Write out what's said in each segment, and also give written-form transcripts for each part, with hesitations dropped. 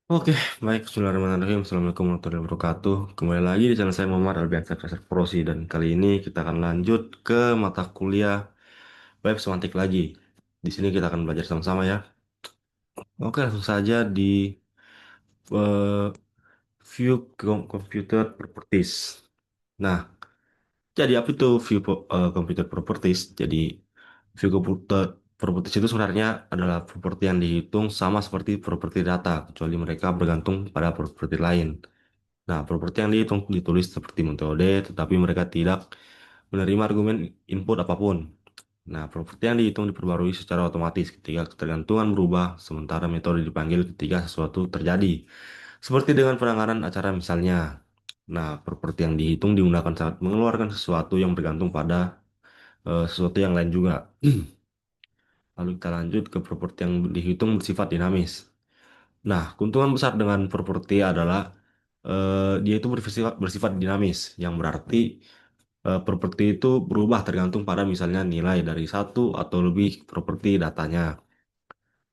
Oke, baik. Bismillahirrahmanirrahim. Assalamualaikum warahmatullahi wabarakatuh. Kembali lagi di channel saya Muhammad Albiansa Profesor Prosi dan kali ini kita akan lanjut ke mata kuliah web semantik lagi. Di sini kita akan belajar sama-sama ya. Oke, langsung saja di eh, view computer properties. Nah, jadi apa itu view computer properties? Jadi view computer properties itu sebenarnya adalah properti yang dihitung sama seperti properti data, kecuali mereka bergantung pada properti lain. Nah, properti yang dihitung ditulis seperti metode, tetapi mereka tidak menerima argumen input apapun. Nah, properti yang dihitung diperbarui secara otomatis ketika ketergantungan berubah, sementara metode dipanggil ketika sesuatu terjadi. Seperti dengan penanganan acara misalnya. Nah, properti yang dihitung digunakan saat mengeluarkan sesuatu yang bergantung pada sesuatu yang lain juga. Lalu kita lanjut ke properti yang dihitung bersifat dinamis. Nah, keuntungan besar dengan properti adalah dia itu bersifat dinamis, yang berarti properti itu berubah tergantung pada misalnya nilai dari satu atau lebih properti datanya.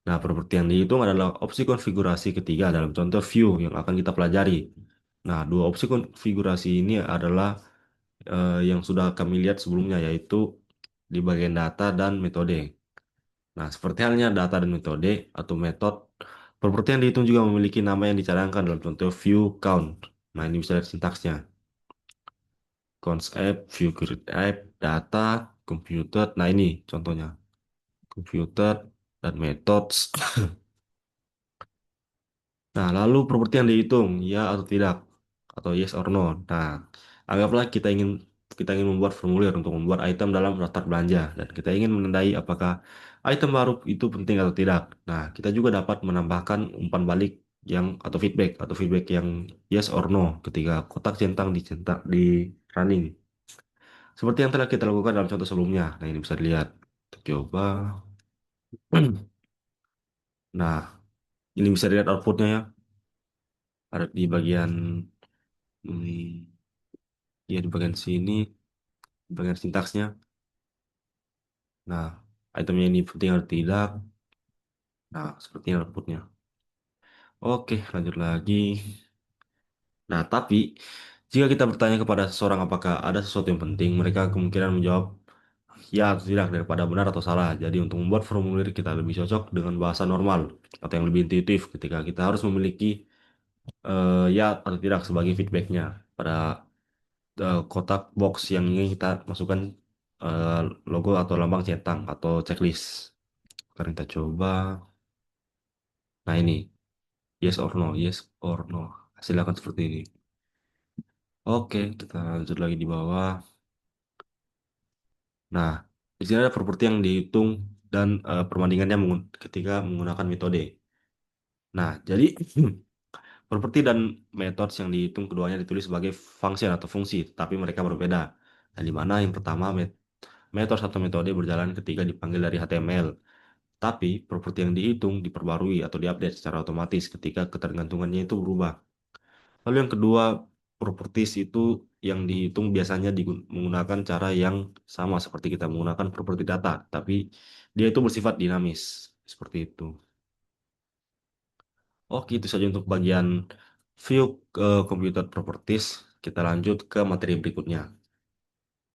Nah, properti yang dihitung adalah opsi konfigurasi ketiga dalam contoh view yang akan kita pelajari. Nah, dua opsi konfigurasi ini adalah yang sudah kami lihat sebelumnya, yaitu di bagian data dan metode. Nah, seperti halnya data dan metode atau metode, properti yang dihitung juga memiliki nama yang dicadangkan dalam contoh view count. Nah, ini bisa lihat sintaksnya. Concept, view create app, data, computed. Nah, ini contohnya. Computed dan methods. Nah, lalu properti yang dihitung, ya atau tidak, atau yes or no. Nah, anggaplah kita ingin membuat formulir untuk membuat item dalam daftar belanja dan kita ingin menandai apakah item baru itu penting atau tidak. Nah, kita juga dapat menambahkan umpan balik atau feedback yang yes or no ketika kotak centang dicetak di running. Seperti yang telah kita lakukan dalam contoh sebelumnya. Nah, ini bisa dilihat. Kita coba. Nah, ini bisa dilihat outputnya ya. Ada di bagian hmm, ya di bagian sini, di bagian sintaksnya. Nah, itemnya ini penting atau tidak. Nah, sepertinya outputnya. Oke, lanjut lagi. Nah, tapi jika kita bertanya kepada seseorang apakah ada sesuatu yang penting, mereka kemungkinan menjawab ya atau tidak daripada benar atau salah. Jadi untuk membuat formulir kita lebih cocok dengan bahasa normal atau yang lebih intuitif ketika kita harus memiliki ya atau tidak sebagai feedbacknya pada kotak box yang ingin kita masukkan eh, logo atau lambang centang atau checklist. Sekarang kita coba. Nah ini, yes or no, yes or no. Hasilnya akan seperti ini. Oke, kita lanjut lagi di bawah. Nah, di sini ada properti yang dihitung dan perbandingannya ketika menggunakan metode. Nah, jadi properti dan metode yang dihitung keduanya ditulis sebagai function atau fungsi, tapi mereka berbeda. Nah, di mana yang pertama metode atau metode berjalan ketika dipanggil dari HTML, tapi properti yang dihitung diperbarui atau diupdate secara otomatis ketika ketergantungannya itu berubah. Lalu yang kedua, properties itu yang dihitung biasanya menggunakan cara yang sama seperti kita menggunakan properti data, tapi dia itu bersifat dinamis. Seperti itu. Oke, itu saja untuk bagian view computer properties. Kita lanjut ke materi berikutnya.